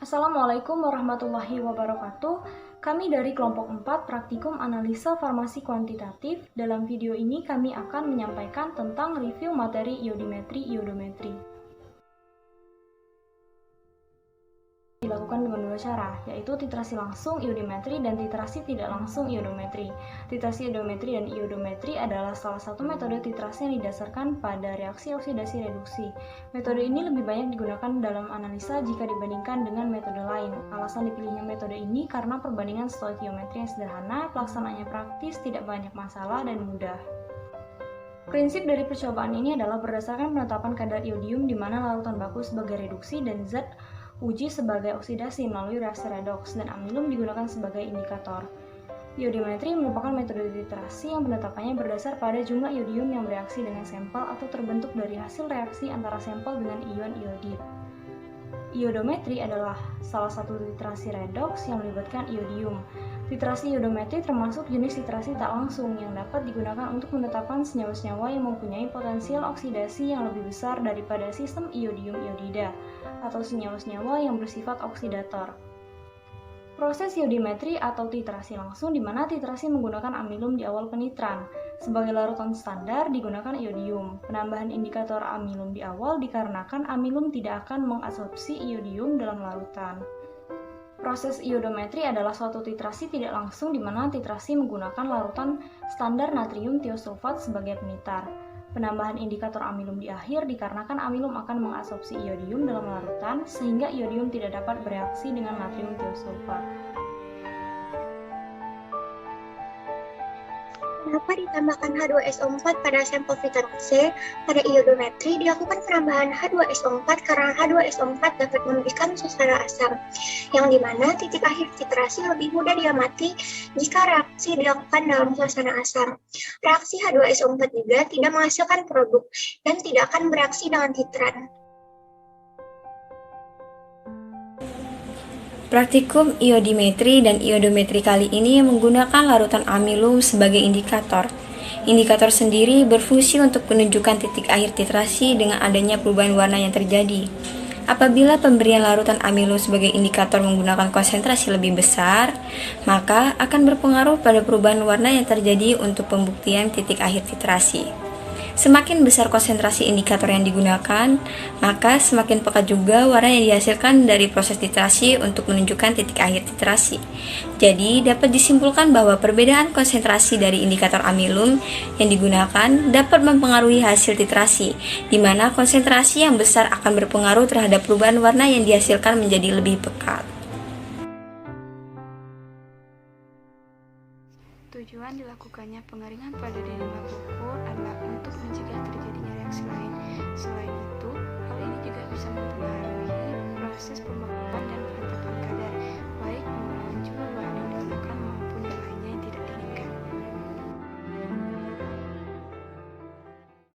Assalamualaikum warahmatullahi wabarakatuh. Kami dari kelompok 4 Praktikum Analisa Farmasi Kuantitatif. Dalam video ini kami akan menyampaikan tentang review materi iodometri. Dilakukan dengan dua cara, yaitu titrasi langsung iodometri dan titrasi tidak langsung iodometri. Titrasi iodometri dan iodometri adalah salah satu metode titrasi yang didasarkan pada reaksi oksidasi reduksi. Metode ini lebih banyak digunakan dalam analisa jika dibandingkan dengan metode lain. Alasan dipilihnya metode ini karena perbandingan stoikiometri yang sederhana, pelaksanaannya praktis, tidak banyak masalah, dan mudah. Prinsip dari percobaan ini adalah berdasarkan penetapan kadar iodium di mana larutan baku sebagai reduksi dan zat uji sebagai oksidasi melalui reaksi redoks, dan amilum digunakan sebagai indikator. Iodometri merupakan metode titrasi yang penetapannya berdasar pada jumlah iodium yang bereaksi dengan sampel atau terbentuk dari hasil reaksi antara sampel dengan ion iodid. Iodometri adalah salah satu titrasi redoks yang melibatkan iodium. Titrasi iodometri termasuk jenis titrasi tak langsung yang dapat digunakan untuk menetapkan senyawa-senyawa yang mempunyai potensial oksidasi yang lebih besar daripada sistem iodium iodida atau senyawa-senyawa yang bersifat oksidator. Proses iodometri atau titrasi langsung di mana titrasi menggunakan amilum di awal penitran. Sebagai larutan standar digunakan iodium. Penambahan indikator amilum di awal dikarenakan amilum tidak akan mengabsorpsi iodium dalam larutan. Proses iodometri adalah suatu titrasi tidak langsung di mana titrasi menggunakan larutan standar natrium tiosulfat sebagai penitar. Penambahan indikator amilum di akhir dikarenakan amilum akan mengabsorpsi iodium dalam larutan sehingga iodium tidak dapat bereaksi dengan natrium tiosulfat. Kenapa ditambahkan H2SO4 pada sampel vitamin C? Pada iodometri dilakukan penambahan H2SO4 karena H2SO4 dapat memberikan suasana asam, yang dimana titik akhir titrasi lebih mudah diamati jika reaksi dilakukan dalam suasana asam. Reaksi H2SO4 juga tidak menghasilkan produk dan tidak akan bereaksi dengan titran. Praktikum iodimetri dan iodometri kali ini menggunakan larutan amilum sebagai indikator. Indikator sendiri berfungsi untuk menunjukkan titik akhir titrasi dengan adanya perubahan warna yang terjadi. Apabila pemberian larutan amilum sebagai indikator menggunakan konsentrasi lebih besar, maka akan berpengaruh pada perubahan warna yang terjadi untuk pembuktian titik akhir titrasi. Semakin besar konsentrasi indikator yang digunakan, maka semakin pekat juga warna yang dihasilkan dari proses titrasi untuk menunjukkan titik akhir titrasi. Jadi, dapat disimpulkan bahwa perbedaan konsentrasi dari indikator amilum yang digunakan dapat mempengaruhi hasil titrasi, di mana konsentrasi yang besar akan berpengaruh terhadap perubahan warna yang dihasilkan menjadi lebih pekat. Tujuan dilakukannya pengeringan pada denima buku adalah untuk mencegah terjadinya reaksi lain. Selain itu, hal ini juga bisa mempengaruhi proses pembakaran